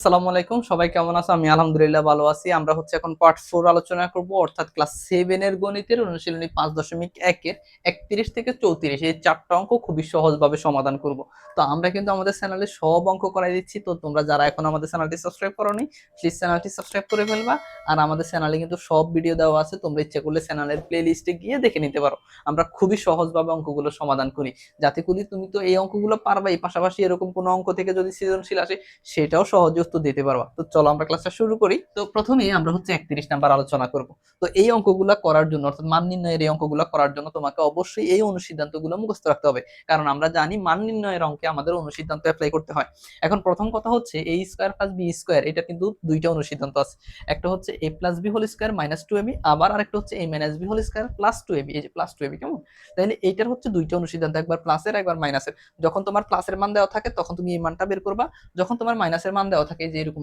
আসসালামু আলাইকুম, সবাই কেমন আছো? আমি আলহামদুলিল্লাহ ভালো আছি। আমরা এখন পার্ট 4 আলোচনা করব, অর্থাৎ ক্লাস 7 এর গণিতের অনুশীলনী 5.1 এর 31 থেকে 34 এই চারটা অঙ্ক খুবই সহজভাবে সমাধান করব। তো আমরা কিন্তু আমাদের চ্যানেলে সব অঙ্ক করাই দিচ্ছি। তো তোমরা যারা এখন আমাদের চ্যানেলটি সাবস্ক্রাইব করোনি, প্লিজ চ্যানেলটি সাবস্ক্রাইব করে ফেলবা। আর আমাদের চ্যানেলে কিন্তু সব ভিডিও দেওয়া আছে, তোমরা ইচ্ছা করলে চ্যানেলের প্লেলিস্টে গিয়ে দেখে নিতে পারো। আমরা খুবই সহজভাবে অঙ্কগুলো সমাধান করি, যাতে করে তুমি তো এই অঙ্কগুলো পারবাই, পাশাপাশি এরকম কোনো অঙ্ক থেকে যদি সৃজনশীল আসে সেটাও সহজে উত্তর দিতে পারবা। তো চলো আমরা ক্লাসটা শুরু করি। তো প্রথমেই আমরা 31 নাম্বার আলোচনা করব। তো এই অঙ্কগুলো করার জন্য, অর্থাৎ মান নির্ণয়ের এই অঙ্কগুলো করার জন্য তোমাকে অবশ্যই এই অনুসিদ্ধান্তগুলো মুখস্থ রাখতে হবে, কারণ আমরা জানি মান নির্ণয়ের অঙ্কে আমাদের অনুসিদ্ধান্ত অ্যাপ্লাই করতে হয়। এখন প্রথম কথা হচ্ছে a square plus b square, এটা কিন্তু দুইটা অনুসিদ্ধান্ত আছে। একটা হচ্ছে a plus b whole square minus 2ab, আবার আরেকটা হচ্ছে a minus b whole square plus 2ab। এই যে প্লাস 2ab, কেমন? তাহলে এইটার হচ্ছে দুইটা অনুসিদ্ধান্ত, একবার প্লাসের একবার মাইনাসের। যখন তোমার প্লাসের মান দেওয়া থাকে তখন তুমি এই মানটা বের করবা, যখন তোমার মাইনাসের মান দেওয়া থাকে, যে এরকম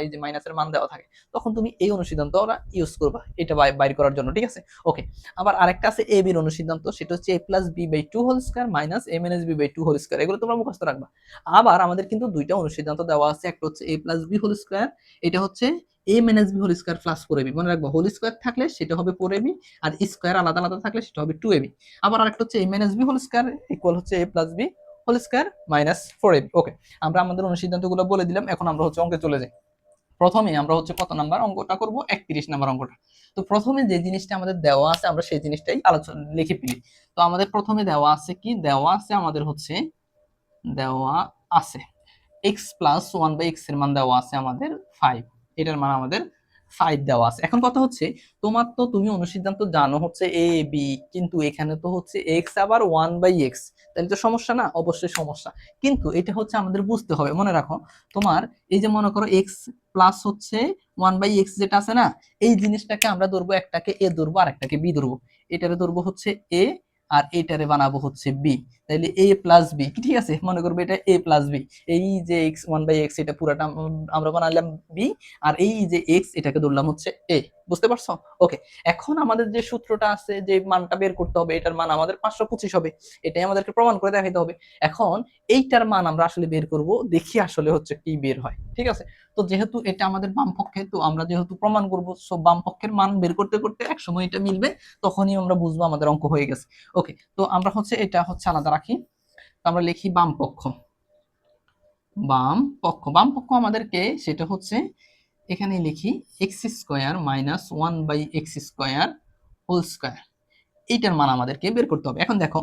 এই যে মাইনাসের মান দেওয়া থাকে, তখন তুমি এই অনুসিদ্ধান্ত ইউজ করবা এটা বাইর করার জন্য, ঠিক আছে? ওকে। আবার আরেকটা আছে এ বির অনুসিদ্ধান্ত, সেটা হচ্ছে a plus b by 2 whole square minus a minus b by 2 whole square. এগুলো তোমরা মুখস্থ রাখবা। আবার আমাদের কিন্তু দুইটা অনুসিদ্ধান্ত দেওয়া আছে, একটা হচ্ছে a plus b whole square, এটা হচ্ছে a minus b whole square plus 4ab। মনে রাখবা, হোল স্কয়ার থাকলে সেটা হবে 4ab, আর স্কয়ার আলাদা আলাদা থাকলে সেটা হবে 2ab। আবার আরেকটা হচ্ছে a minus b whole square equal হচ্ছে a plus b whole square minus 4ab। Okay, আমরা আমাদের অনুসিদ্ধান্তগুলো বলে দিলাম। এখন আমরা অঙ্কে চলে যাই। প্রথমে আমরা কত নাম্বার অঙ্কটা করব? 31 নাম্বার অঙ্কটা। তো প্রথমে যে জিনিসটা আমাদের দেওয়া আছে আমরা সেই জিনিসটাই আলোচনা লিখে ফেলি। তো আমাদের প্রথমে দেওয়া আছে কি? দেওয়া আছে আমাদের দেওয়া আছে x প্লাস 1/x এর মান দেওয়া আছে আমাদের 5। এটার মান আমাদের 5 দেওয়া আছে। এখন কথা হচ্ছে, তুমি অনুসিদ্ধান্ত জানো হচ্ছে a b, কিন্তু এখানে তো হচ্ছে x আবার 1/x, তাহলে তো সমস্যা না? অবশ্যই সমস্যা। কিন্তু এটা হচ্ছে আমাদের বুঝতে হবে। মনে রাখো, তোমার এই যে মনে করো x প্লাস হচ্ছে 1/x যেটা আছে না, এই জিনিসটাকে আমরা ধরবো, একটাকে a ধরবো আর একটাকে b ধরবো। এটারে ধরবো হচ্ছে a, আর এটারে বানাবো হচ্ছে b। তাহলে a প্লাস b, ঠিক আছে? মনে করবো এটা a প্লাস b। এই যে x 1/x এটা পুরাটা আমরা বানালাম b, আর এই যে x এটাকে ধরলাম হচ্ছে a। বুঝতে পারছো? ওকে। এখন আমাদের যে সূত্রটা আছে, যে মানটা বের করতে হবে, এটার মান আমাদের 525 হবে। এটাই আমাদেরকে প্রমাণ করে দেখাইতে হবে। এখন এইটার মান আমরা আসলে বের করব, দেখি আসলে হচ্ছে কি বের হয়, ঠিক আছে? তো যেহেতু এটা আমাদের বাম পক্ষে, তো আমরা যেহেতু প্রমাণ করব, সো বাম পক্ষের মান বের করতে করতে এক সময় এটা মিলবে, তখনই আমরা বুঝবো আমাদের অঙ্ক হয়ে গেছে। ওকে, তো আমরা এটা আলাদা রাখি। তো আমরা লিখি বাম পক্ষ। বাম পক্ষ আমাদেরকে সেটা হচ্ছে, এখানে লিখি x square minus 1/x square whole square. এইটার মান আমাদেরকে বের করতে হবে। এখন দেখো,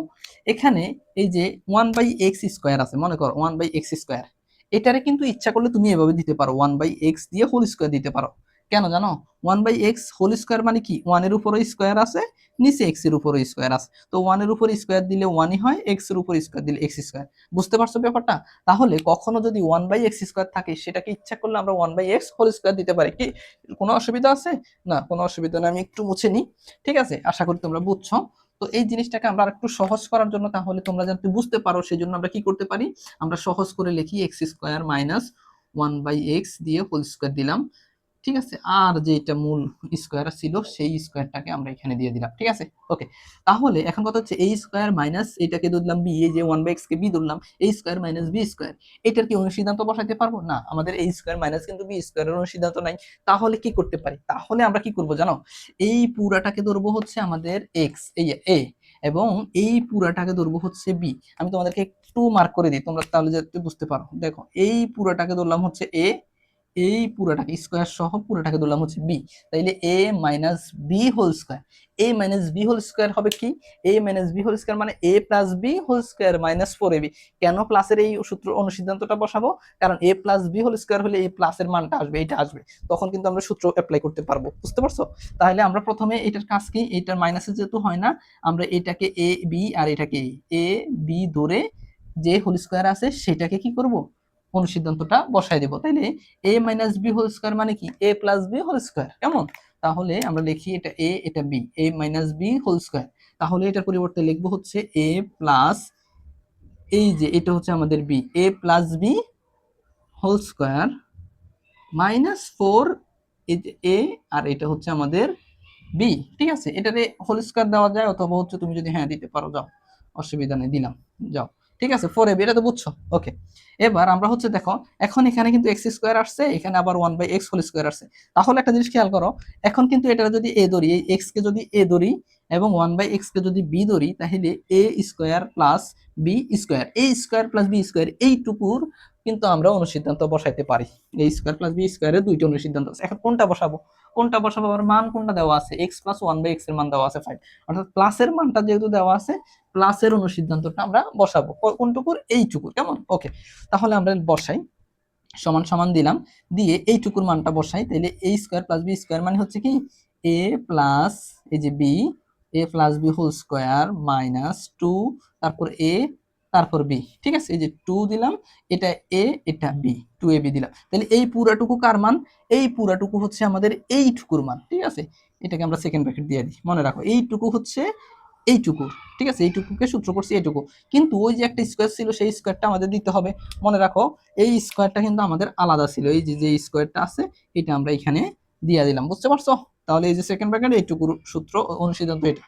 এখানে এই যে 1/x স্কোয়ার আছে, মনে করো 1/x স্কোয়ার, এটারে কিন্তু ইচ্ছা করলে তুমি এভাবে দিতে পারো, 1/x দিয়ে হোল স্কোয়ার দিতে পারো। কেন জানো? 1/x হোল স্কোয়ার মানে কি? 1 এর উপরে স্কোয়ার আছে, নিচে x এর উপরে স্কোয়ার আছে। তো 1 এর উপরে স্কোয়ার দিলে 1ই হয়, x এর উপরে স্কোয়ার দিলে x স্কোয়ার। বুঝতে পারছো ব্যাপারটা? তাহলে কখনো যদি 1/x স্কোয়ার থাকে, সেটাকে ইচ্ছা করলে আমরা 1/x হোল স্কোয়ার দিতে পারি। কি কোনো অসুবিধা আছে? না, কোনো অসুবিধা নেই। আমি একটু মুছে নিই, ঠিক আছে? আশা করি তোমরা বুঝছো। তো এই জিনিসটাকে আমরা একটু সহজ করার জন্য, তাহলে তোমরা যাতে বুঝতে পারো, সেই জন্য আমরা কি করতে পারি, আমরা সহজ করে লিখি এক্স স্কোয়ার মাইনাস 1/x দিয়ে হোল স্কোয়ার দিলাম, ঠিক আছে? আর যেটা মূল স্কোয়ার ছিল সেই স্কোয়ারটাকে আমরা এখানে দিয়ে দিলাম, ঠিক আছে? ওকে। তাহলে এখন কথা হচ্ছে, এই স্কোয়ার মাইনাস এটাকে ধরলাম বি, এই যে 1/x কে বি ধরলাম, এই স্কোয়ার মাইনাস বি স্কোয়ার, এটার কি অনুসিদ্ধান্ত বসাইতে পারবো? না, আমাদের এই স্কোয়ার মাইনাস কিন্তু বি স্কোয়ারের অনুসিদ্ধান্ত নাই। তাহলে কি করতে পারি? তাহলে আমরা কি করবো জানো? এই পুরাটাকে ধরবো হচ্ছে আমাদের এক্স, এই এ, এবং এই পুরাটাকে ধরবো হচ্ছে বি। আমি তোমাদেরকে একটু মার্ক করে দিই, তোমরা তাহলে যাতে বুঝতে পারো। দেখো, এই পুরাটাকে ধরলাম হচ্ছে এ, এই পুরোটাকে স্কোয়ার সহ পুরোটাকে ধরলাম হচ্ছে বি। তাইলে a minus b whole square, a minus b whole square হবে কি? a minus b whole square মানে a plus b whole square minus 4ab। কেন প্লাসের এই সূত্র অনুসিদ্ধান্তটা বসাবো? কারণ a plus b whole square হলে এই প্লাসের মানটা আসবে, এটা আসবে, তখন কিন্তু আমরা সূত্র অ্যাপ্লাই করতে পারবো। বুঝতে পারছো? তাহলে আমরা প্রথমে এটার কাজ কি, এটার মাইনাসে যেহেতু হয় না, আমরা এটাকে a b আর এটাকে a b ধরে যে হোল স্কোয়ার আছে সেটাকে কি করব, অনুসিদ্ধান্তটা বসাই দেব। তাইলে a minus b whole square মানে কি? a plus b whole square, কেমন? তাহলে আমরা লিখি এটা a, এটা b, a minus b whole square. তাহলে এটার পরিবর্তে লিখবো হচ্ছে a প্লাস, এই যে এটা হচ্ছে আমাদের b, a plus b whole square minus 4, এই যে a, আর এটা হচ্ছে আমাদের b, ঠিক আছে? এটারে হোল স্কোয়ার দেওয়া যায়, অথবা হচ্ছে তুমি যদি হ্যাঁ দিতে পারো, যাও, অসুবিধা নেই, দিলাম, যাও, ঠিক আছে 4ab, এটা তো বুঝছো। ওকে, এবার আমরা হচ্ছে দেখো এখন এখানে কিন্তু এক্স স্কোয়ার আসছে, এখানে আবার 1/x হোল স্কোয়ার আসছে। তাহলে একটা জিনিস খেয়াল করো, এখন কিন্তু এটা যদি এ ধরি, এই এক্স কে যদি এ ধরি এবং 1/x কে যদি বি ধরি, তাহলে a square plus b square, A square plus b square এইটুকুর কিন্তু আমরা অনুসিদ্ধান্ত বসাইতে পারি। এ স্কোয়ার প্লাস বি স্কোয়ারের দুইটা অনুসিদ্ধান্ত আছে। এখন কোনটা বসাবো, কোনটা বসাবো, আমার মান কোনটা দেওয়া আছে, এক্স প্লাস 1/x এর মান দেওয়া আছে 5, অর্থাৎ প্লাসের মানটা যেহেতু দেওয়া আছে, প্লাসের অনুসিদ্ধান্তটা আমরা বসাবো কোনটুকুর, এইটুকুর। কেমন? ওকে, তাহলে আমরা বসাই, সমান সমান দিলাম, দিয়ে এইটুকুর মানটা বসাই, তাহলে a square plus b square মানে হচ্ছে কি এ প্লাস এই যে b, a plus b whole square minus 2, তারপর এ, তারপর বি। ঠিক আছে, এই যে 2 দিলাম, এটা এ এটা বি, 2ab দিলাম। তাহলে এই পুরাটুকু কার মান, এই পুরাটুকু হচ্ছে আমাদের এইটুকুর মান। ঠিক আছে, এটাকে আমরা সেকেন্ড ব্র্যাকেট দিয়ে দিই, মনে রাখো এইটুকু হচ্ছে এইটুকু। ঠিক আছে, এইটুকুকে সূত্র করছি এইটুকু, কিন্তু ওই যে একটা স্কোয়ার ছিল সেই স্কোয়ারটা আমাদের দিতে হবে। মনে রাখো এই স্কোয়ারটা কিন্তু আমাদের আলাদা ছিল, এই যে স্কোয়ারটা আছে এটা আমরা এখানে দিয়ে দিলাম, বুঝতে পারছো? তাহলে এই যে সেকেন্ড ব্র্যাকেট এইটুকুর সূত্র অনুসিদ্ধান্ত এটা।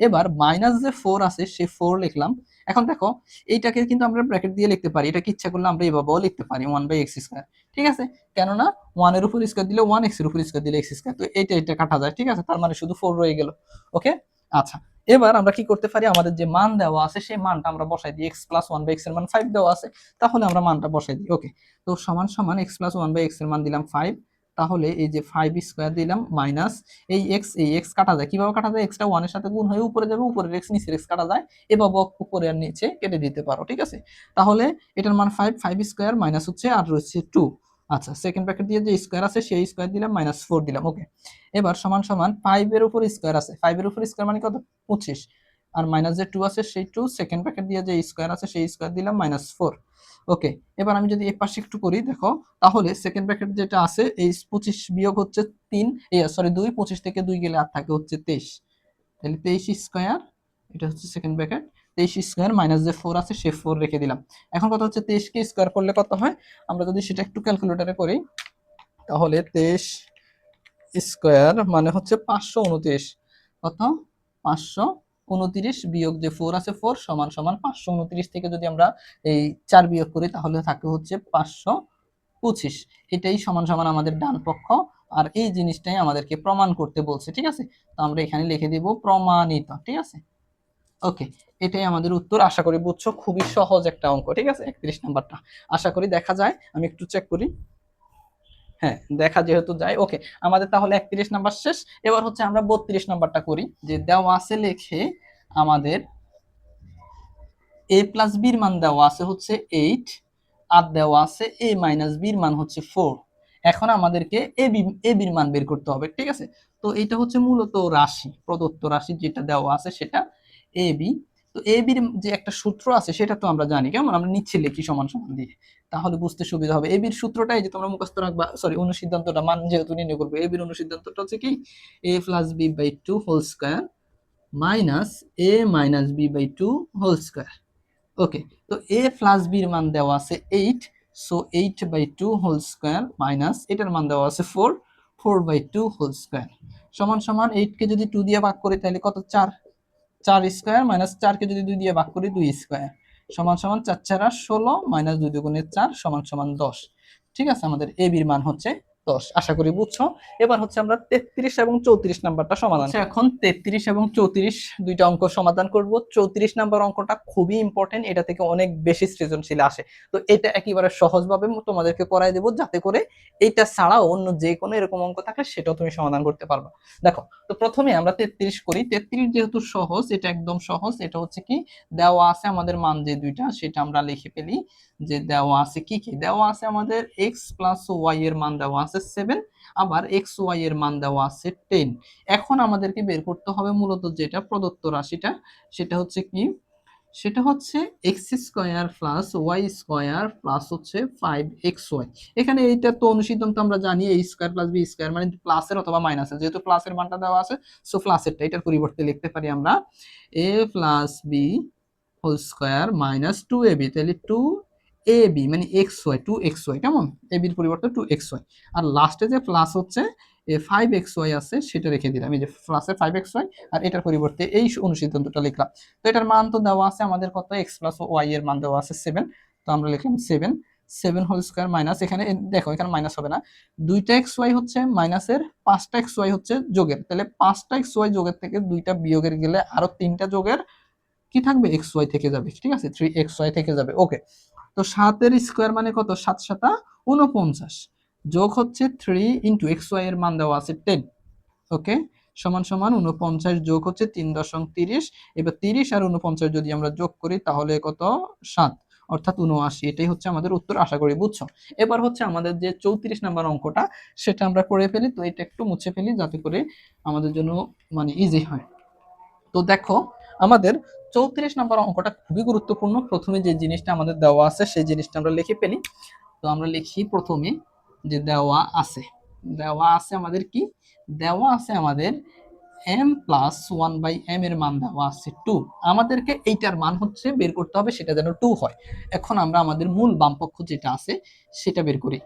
এবার মাইনাস যে 4 আছে সেই 4 লিখলাম। এখন দেখো এইটাকে কিন্তু আমরা ব্র্যাকেট দিয়ে লিখতে পারি, এটাকে ইচ্ছা করলে আমরা এইভাবেও লিখতে পারি 1/x স্কোয়ার। ঠিক আছে, কেননা 1 এর উপর স্কোয়ার দিলে 1, x এর উপর স্কোয়ার দিলে x স্কোয়ার, তো এটা কাটা যায়। ঠিক আছে, তার মানে শুধু 4 রয়ে গেল। ওকে, আচ্ছা, এবার আমরা কি করতে পারি, আমাদের যে মান দেওয়া আছে সেই মানটা আমরা বসাই দিই, x প্লাস 1/x এর মান 5 দেওয়া আছে, তাহলে আমরা মানটা বসাই দিই। ওকে, তো সমান সমান x প্লাস 1/x এর মান দিলাম 5, তাহলে এই যে 5 স্কোয়ার দিলাম মাইনাস এই x কাটা যায়, কিভাবে কাটা যায়, এক্সটা 1 এর সাথে গুণ হয়ে উপরে যাবে, উপরের x নিচের x কাটা যায়, এভাবে উপরে আর নিচে কেটে দিতে পারো। ঠিক আছে, তাহলে এটার মান 5, 5 স্কোয়ার মাইনাস হচ্ছে আর রয়েছে 2। আচ্ছা, সেকেন্ড ব্র্যাকেট দিয়ে যে স্কোয়ার আছে সেই স্কোয়ার দিলাম, মাইনাস 4 দিলাম। ওকে, এবার সমান সমান 5 এর উপর স্কোয়ার আছে, 5 এর উপর স্কোয়ার মানে কত, 25, আর মাইনাস যে 2 আছে সেই 2, সেকেন্ড ব্র্যাকেট দিয়ে যে স্কোয়ার আছে সেই স্কোয়ার দিলাম, মাইনাস 4। ওকে, এবার আমি যদি এই পাশে একটু করি দেখো, তাহলে সেকেন্ড ব্র্যাকেট যেটা আছে এই 25 বিয়োগ হচ্ছে 3, এই সরি 2, 25 থেকে 2 গেলে আর থাকে হচ্ছে 23, তাহলে 23 স্কোয়ার, এটা হচ্ছে সেকেন্ড ব্র্যাকেট, 23 স্কোয়ার মাইনাস যে 4 আছে সেই 4 রেখে দিলাম। এখন কত হচ্ছে, 23 কে স্কোয়ার করলে কত হয়, আমরা যদি সেটা একটু ক্যালকুলেটরে করি, তাহলে 23 স্কোয়ার মানে হচ্ছে 529, কত, 529 বিয়োগ যে 4 আছে 4 সমান সমান 529 থেকে যদি আমরা এই 4 বিয়োগ করি তাহলে থাকে হচ্ছে 525, এটাই সমান সমান আমাদের ডান পক্ষ। আর এই জিনিসটাই আমাদেরকে প্রমাণ করতে বলছে। ঠিক আছে, তো আমরা এখানে লিখে দিব প্রমাণিত। ঠিক আছে, ওকে, এটাই আমাদের উত্তর। আশা করি বুঝছো, খুবই সহজ একটা অঙ্ক। ঠিক আছে, 31 নাম্বারটা আশা করি দেখা যায়, আমি একটু চেক করি। হ্যাঁ, দেখা যেহেতু যায়। ওকে, আমাদের তাহলে 31 নাম্বার শেষ। এবার হচ্ছে আমরা 32 নাম্বারটা করি, যে দেওয়া আছে লেখে আমাদের a প্লাস বির মান দেওয়া আছে হচ্ছে 8, আর দেওয়া আছে a মাইনাস বির মান হচ্ছে 4। এখন আমাদেরকে এ বির মান বের করতে হবে। ঠিক আছে, তো এটা হচ্ছে মূলত রাশি, প্রদত্ত রাশি যেটা দেওয়া আছে সেটা এ বি। তো এ বির যে একটা সূত্র আছে সেটা তো আমরা জানি, কেমন, আমরা নিচে লিখি সমান সমান দিয়ে, তাহলে বুঝতে সুবিধা হবে। এ বির সূত্রটাই যে তোমরা মুখস্থ রাখবা, সরি অনুসিদ্ধান্তটা, মান যেহেতু নির্ণয় করবে, এ বির অনুসিদ্ধান্তটা হচ্ছে কি a plus b by 2 whole square minus a minus b by 2 whole square. Okay, তো a প্লাস বির মান দেওয়া আছে 8, সো 8/2 হোল স্কয়ার মাইনাস এটার মান দেওয়া আছে 4, 4/2 হোল স্কয়ার সমান সমান 8 কে যদি 2 দিয়ে ভাগ করি তাহলে কত, 4, 4 স্কয়ার মাইনাস 4 কে যদি 2 দিয়ে ভাগ করি 2 স্কয়ার সমান সমান 4 4 16 মাইনাস 2 দুগুণে 4 সমান সমান 10। ঠিক আছে, আমাদের এ বির মান হচ্ছে 10। আশা করি বুঝছো। এবার হচ্ছে আমরা 33 এবং 34 নাম্বারটা সমাধান করব। এখন 33 এবং 34 দুইটা অঙ্ক সমাধান করব। 34 নাম্বার অঙ্কটা খুবই ইম্পর্টেন্ট, এটা থেকে অনেক বেশি সৃজনশীল আসে, তো এটা একেবারে সহজভাবে তোমাদেরকে করাই দেব, যাতে করে এইটা ছাড়াও অন্য যে কোনো এরকম অঙ্ক থাকলে সেটাও তুমি সমাধান করতে পারবে। দেখো, তো প্রথমে আমরা 33 করি। 33 যেহেতু সহজ, এটা একদম সহজ। এটা হচ্ছে কি, দেওয়া আছে আমাদের মান যে দুইটা সেটা আমরা লিখে ফেলি, যে দেওয়া আছে কি কি, দেওয়া আছে আমাদের x প্লাস ওয়াই এর মান দেওয়া আছে 7, আবার এক্স ওয়াই এর মান দেওয়া আছে 10। এখন আমাদেরকে বের করতে হবে মূলত যেটা প্রদত্ত রাশিটা, সেটা হচ্ছে কি, সেটা হচ্ছে x square plus y square plus হচ্ছে 5xy। এখানে এইটা তো অনুসিদ্ধান্ত আমরা জানি, a square plus b square মানে প্লাসের অথবা মাইনাসের, যেহেতু প্লাসের মানটা দেওয়া আছে সো প্লাসেরটা, এটার পরিবর্তে লিখতে পারি আমরা a plus b whole square minus 2ab, তাহলে 2ab মানে xy, 2xy, কেমন, a বির পরিবর্তে 2xy, আর লাস্টে যে প্লাস হচ্ছে 5xy আছে সেটা রেখে দিলাম, এই যে প্লাসে 5xy, আর এটার পরিবর্তে এই অনুসিদ্ধান্তটা লিখলাম। তো এটার মান তো দেওয়া আছে আমাদের কত, x প্লাস ওয়াই এর মান দেওয়া আছে 7, তো আমরা লিখলাম 7, 7 হোল স্কয়ার মাইনাস, এখানে দেখো এখানে মাইনাস হবে না, দুইটা এক্স ওয়াই হচ্ছে মাইনাসের, পাঁচটা এক্স ওয়াই হচ্ছে যোগের, তাহলে পাঁচটা এক্স ওয়াই যোগের থেকে দুইটা বিয়োগের গেলে আরো তিনটা যোগের কি থাকবে, এক্স ওয়াই থেকে যাবে, ঠিক আছে, 3xy থেকে যাবে। ওকে, তো 7 এর স্কয়ার মানে কত, 7 7 49, যোগ হচ্ছে 3 ইন্টু এক্স ওয়াই এর মান দেওয়া আছে 10, ওকে, সমান সমান 49 যোগ হচ্ছে 3.30, এবার 30 আর 49 যদি আমরা যোগ করি তাহলে কত, 7, অর্থাৎ 79, এটাই হচ্ছে আমাদের উত্তর, আশা করি বুঝছো। এবার হচ্ছে আমাদের যে 34 নাম্বার অঙ্কটা সেটা আমরা করে ফেলি, তো এটা একটু মুছে ফেলি যাতে করে আমাদের জন্য মানে ইজি হয়। তো দেখো আমাদের 34 নাম্বার অঙ্কটা খুবই গুরুত্বপূর্ণ। প্রথমে যে জিনিসটা আমাদের দেওয়া আছে সেই জিনিসটা আমরা লিখে ফেলি। তো আমরা লিখি প্রথমে যে দেওয়া আছে, দেওয়া আছে আমাদের কি, দেওয়া আছে আমাদের m প্লাস 1/m এর মান দেওয়া আছে 2, আমাদেরকে এইটার মান হচ্ছে বের করতে হবে, সেটা যেন 2 হয়। এখন আমরা আমাদের মূল বামপক্ষ যেটা আছে সেটা বের করি।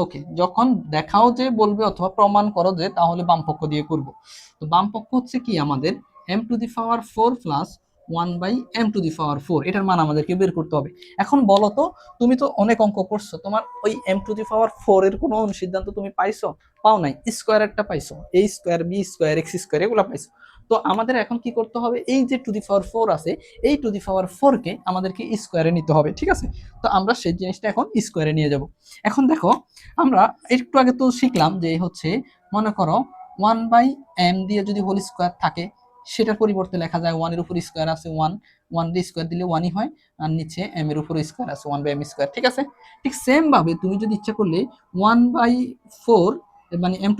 ওকে, যখন দেখাও যে বলবে অথবা প্রমাণ করো যে, তাহলে বামপক্ষ দিয়ে করব। তো বামপক্ষ হচ্ছে কি আমাদের m⁴ প্লাস 1/m⁴, এটার মান আমাদেরকে বের করতে হবে। এখন বলো তো, তুমি তো অনেক অঙ্ক করছো, তোমার ওই m⁴ এর কোনো সিদ্ধান্ত তুমি পাইছো? পাও নাই, স্কোয়ার একটা পাইছো, a square, b square, x square, এগুলো পাইছো। তো আমাদের এখন কি করতে হবে, এই যে টু দি পাওয়ার 4 আছে, এই টু দি পাওয়ার 4 কে আমাদেরকে স্কোয়ারে নিতে হবে, ঠিক আছে। তো আমরা সেই জিনিসটা এখন স্কোয়ারে নিয়ে যাব। এখন দেখো আমরা একটু আগে তো শিখলাম যে হচ্ছে, মনে করো 1/m দিয়ে যদি হোল স্কোয়ার থাকে, সেটার পরিবর্তে লেখা যায় 1 এর উপর স্কোয়ার আছে 1, 1 দিয়ে স্কোয়ার দিলে 1ই হয়, আর নিচে m এর উপর স্কোয়ার আছে 1/m স্কোয়ার, ঠিক আছে। ঠিক সেম ভাবে তুমি যদি ইচ্ছা করলে 1/4 মানে m⁴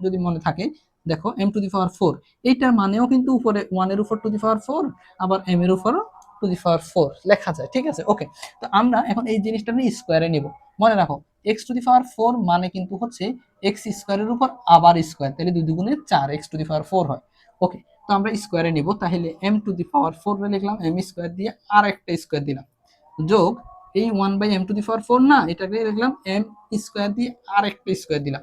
যদি মনে থাকে, দেখো m⁴ এইটার মানেও কিন্তু উপরে 1 এর উপর টু দি পাওয়ার 4, আবার m এর উপর টু দি পাওয়ার 4 লেখা যায়, ঠিক আছে। ওকে, তো আমরা এখন এই জিনিসটা নিয়ে স্কোয়ারে নিব। মনে রাখো x⁴ মানে কিন্তু হচ্ছে এক্স স্কোয়ারের উপর আবার স্কোয়ার, তাহলে 2 দুগুণে 4, x⁴ হয়। ওকে, তো আমরা স্কোয়ারে নিব, তাহলে m⁴ লিখলাম, m স্কোয়ার দিয়ে আর একটা স্কোয়ার দিলাম, যোগ এই 1/m⁴ না, এটাকে লিখলাম m স্কোয়ার দিয়ে আর একটা স্কোয়ার দিলাম,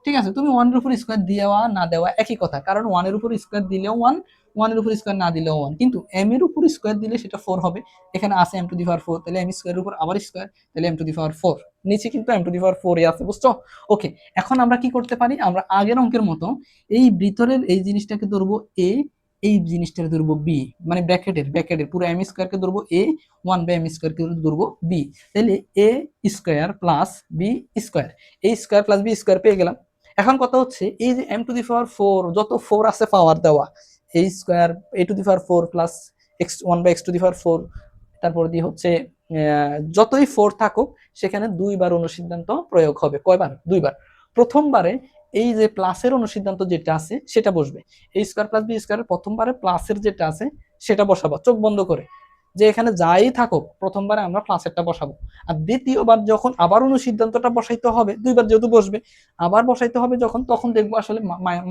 ঠিক আছে। তুমি 1 এর উপর স্কোয়ার দেওয়া না দেওয়া একই কথা, কারণ 1 এর উপর স্কোয়ার দিলেও 1, 1 এর উপর স্কোয়ার না দিলেও 1, কিন্তু m এর উপর স্কোয়ার দিলে সেটা 4 হবে। এখানে আছে m⁴, তাহলে m স্কোয়ারের উপর আবার স্কোয়ার, তাহলে m⁴, নিচে কিন্তু m⁴ আছে, বুঝছো। ওকে, এখন আমরা কি করতে পারি, আমরা আগের অঙ্কের মতো এই ভিতরের এই জিনিসটাকে ধরবো a, এই জিনিসটাকে ধরবো b, মানে ব্র্যাকেটের পুরো m স্কোয়ারকে ধরবো a, 1/m স্কোয়ারকে ধরবো b, তাহলে a square plus b square, a square plus b square পেয়ে গেলাম। এখন কথা হচ্ছে, এই যে m⁴ যত 4 আছে পাওয়ার দেওয়া, a square, a⁴ plus x1/x⁴, তারপর দিয়ে হচ্ছে যতই 4 থাকুক সেখানে দুইবার অনুসিদ্ধান্ত প্রয়োগ হবে, কয়বার, দুইবার। প্রথমবারে এই যে প্লাসের অনুসিদ্ধান্ত যেটা আছে সেটা বসবে, a square plus b square, প্রথমবারে প্লাসের যেটা আছে সেটা বসাবো চোখ বন্ধ করে, যে এখানে যাই থাকুক প্রথমবারে আমরা প্লাসেরটা বসাবো। আর দ্বিতীয়বার যখন আবার অনুসিদ্ধান্তটা বসাইতে হবে, দুইবার যেহেতু বসবে, আবার বসাইতে হবে যখন, তখন দেখবো আসলে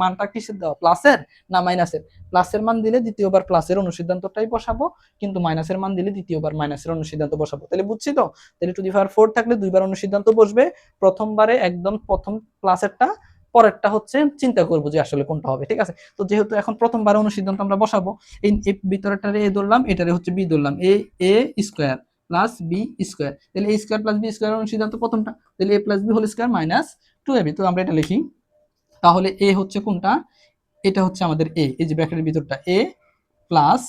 মানটা কিসের দেওয়া, প্লাসের না মাইনাসের। প্লাসের মান দিলে দ্বিতীয়বার প্লাসের অনুসিদ্ধান্তটাই বসাবো, কিন্তু মাইনাসের মান দিলে দ্বিতীয়বার মাইনাসের অনুসিদ্ধান্ত বসাবো। তাহলে বুঝছি তো, তাহলে টু দি পাওয়ার 4 থাকলে দুইবার অনুসিদ্ধান্ত বসবে, প্রথমবারে একদম প্রথম প্লাসেরটা, পরেরটা হচ্ছে চিন্তা করবো যে আসলে কোনটা হবে, ঠিক আছে। তো যেহেতু এখন প্রথমবার অনুসিদ্ধান্ত আমরা বসাবো, এই ভিতরেরটারে এ ধরলাম, এটারে হচ্ছে বি ধরলাম, a square plus b square, তাহলে a square plus b square অনুসিদ্ধান্ত প্রথমটা, তাহলে a plus b whole square minus 2ab। তো আমরা এটা লিখি, তাহলে a হচ্ছে কোনটা, এটা হচ্ছে আমাদের a, এই যে ব্র্যাকেটের ভিতরটা a প্লাস,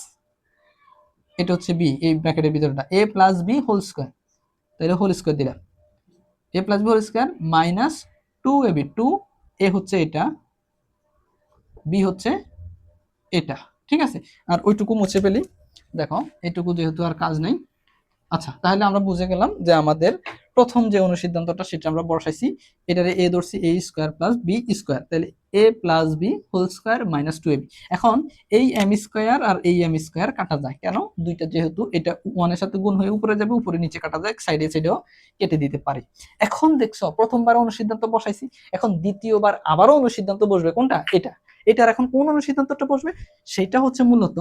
এটা হচ্ছে b, এই ব্র্যাকেটের ভিতরটা a plus b whole square, তাহলে হোল স্কোয়ার দিলাম, a plus b whole square minus 2ab, 2a হচ্ছে এটা, b হচ্ছে এটা, ঠিক আছে। আর ওইটুকু মুছে ফেলি, দেখো এইটুকু যেহেতু আর কাজ নাই। আচ্ছা, তাহলে আমরা বুঝে গেলাম যে আমাদের প্রথম যে অনুসিদ্ধান্তটা সেটা আমরা বসাইছি, এটারে a ধরছি a square plus b square, তাহলে a plus b whole square minus 2ab। এখন এই m স্কোয়ার আর এই m স্কোয়ার কাটা যায়, কেন, দুইটা যেহেতু এটা 1 এর সাথে গুণ হয়ে উপরে যাবে, উপরে নিচে কাটা যায়, সাইডে সাইডেও কেটে দিতে পারি। এখন দেখছো প্রথমবার অনুসিদ্ধান্ত বসাইছি, এখন দ্বিতীয়বার আবারও অনুসিদ্ধান্ত বসবে, কোনটা, এটা, এটার এখন কোন অনুসিদ্ধান্তটা বসবে, সেটা হচ্ছে মূলত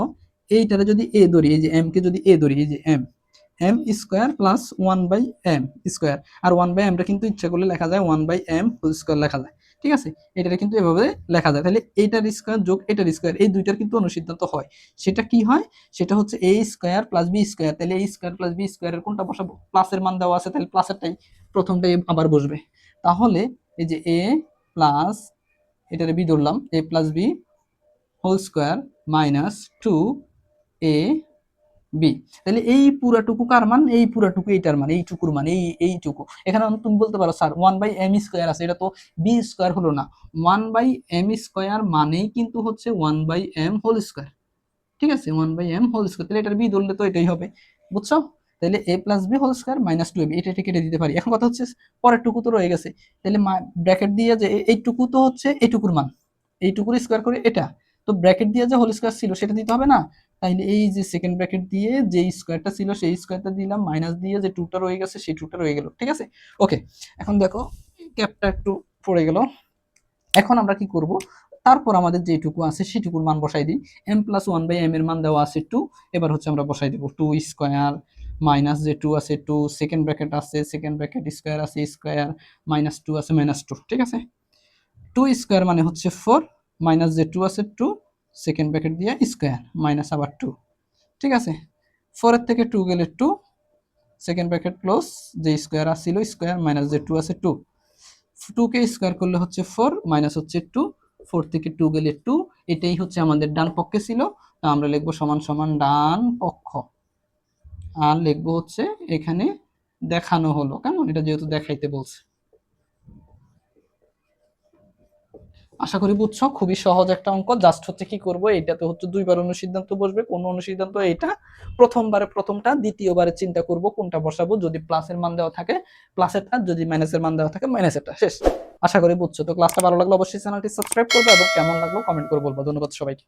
এইটারে যদি a ধরি, এই যে m কে যদি a ধরি, এই যে m square plus 1/m square, আর 1/mটা কিন্তু ইচ্ছা করলে লেখা যায় 1/m হোল স্কোয়ার লেখা যায়, ঠিক আছে, এটা কিন্তু এভাবে লেখা যায়। তাহলে এইটার স্কয়ার যোগ এটার স্কয়ার, এই দুইটার কিন্তু অনুসিদ্ধান্ত হয়। সেটা কি হয়? সেটা হচ্ছে a square plus b square. তাহলে a স্কয়ার প্লাস b স্কয়ারের কোনটা বসাবো? প্লাসের মান দেওয়া আছে, তাহলে প্লাসেরটাই প্রথমটাই আবার বসবে। তাহলে এই যে a প্লাস, এটারে b ধরলাম, a plus b whole square minus 2a b. তাহলে এই পুরাটুকু কার মান? এই পুরাটুকু এইটার মান, এইটুকুর মান, এইটুকু। এখানে তুমি বলতে পারো স্যার 1/m স্কয়ার আছে, এটা তো বি স্কয়ার হলো না। 1/m স্কয়ার মানেই কিন্তু হচ্ছে 1/m হোল স্কয়ার। ঠিক আছে, 1/m হোল স্কয়ার, তাহলে এটার বি ধরলে তো এটাই হবে, বুঝছো? তাহলে a plus b whole square minus 2ab, এটা কেটে দিতে পারি। এখন কথা হচ্ছে পরের টুকু তো রয়ে গেছে, তাহলে ব্র্যাকেট দিয়ে যে এইটুকু তো হচ্ছে এইটুকুর মান, এইটুকুর স্কয়ার করে এটা, তো ব্র্যাকেট দিয়ে যে হোল স্কয়ার ছিল সেটা দিতে হবে না? তাইলে এই যে সেকেন্ড ব্র্যাকেট দিয়ে যে স্কয়ারটা ছিল সেই স্কয়ারটা দিলাম, মাইনাস দিয়ে যে টুটা রয়ে গেছে সেই টুটা রয়ে গেল। ঠিক আছে, ওকে। এখন দেখো ক্যাপটা একটু পড়ে গেল। এখন আমরা কি করব? তারপর আমাদের যেটুকু আছে সেটুকুর মান বসাই দিই। m প্লাস 1/m এর মান দেওয়া আছে 2, এবার হচ্ছে আমরা বসাই দেব 2 স্কয়ার মাইনাস যে 2 আছে 2, সেকেন্ড ব্র্যাকেট আছে, সেকেন্ড ব্র্যাকেট স্কয়ার আছে স্কয়ার, মাইনাস 2 আছে মাইনাস 2। ঠিক আছে, 2 স্কয়ার মানে হচ্ছে 4, মাইনাস যে 2 আছে 2, সেকেন্ড ব্র্যাকেট দিয়ে স্কয়ার মাইনাস আবার 2। ঠিক আছে, 4 এর থেকে 2 গেলে 2, সেকেন্ড ব্র্যাকেট ক্লোজ, যে স্কয়ার আসছিল স্কয়ার মাইনাস যে 2 আছে 2, 2 কে স্কয়ার করলে হচ্ছে 4 মাইনাস হচ্ছে 2, 4 থেকে 2 গেলে 2, এটাই হচ্ছে আমাদের ডান পক্ষে ছিল। তা আমরা লিখব সমান সমান ডান পক্ষ, আর লিখব হচ্ছে এখানে দেখানো হলো, কেমন? এটা যেহেতু দেখাইতে বলছে। আশা করি বুঝছো, খুবই সহজ একটা অঙ্ক। জাস্ট হচ্ছে কি করব, এটাতে হচ্ছে দুইবার অনুসিদ্ধান্ত বসবে। কোন অনুসিদ্ধান্ত? এটা প্রথমবারে প্রথমটা, দ্বিতীয়বারে চিন্তা করব কোনটা বসাবো। যদি প্লাসের মান দেওয়া থাকে প্লাসেরটা, যদি মাইনাসের মান দেওয়া থাকে মাইনাসেরটা, শেষ। আশা করি বুঝছো। তো ক্লাসটা ভালো লাগলো অবশ্যই চ্যানেলটি সাবস্ক্রাইব করবে এবং কেমন লাগলো কমেন্ট করে বলবো। ধন্যবাদ সবাইকে।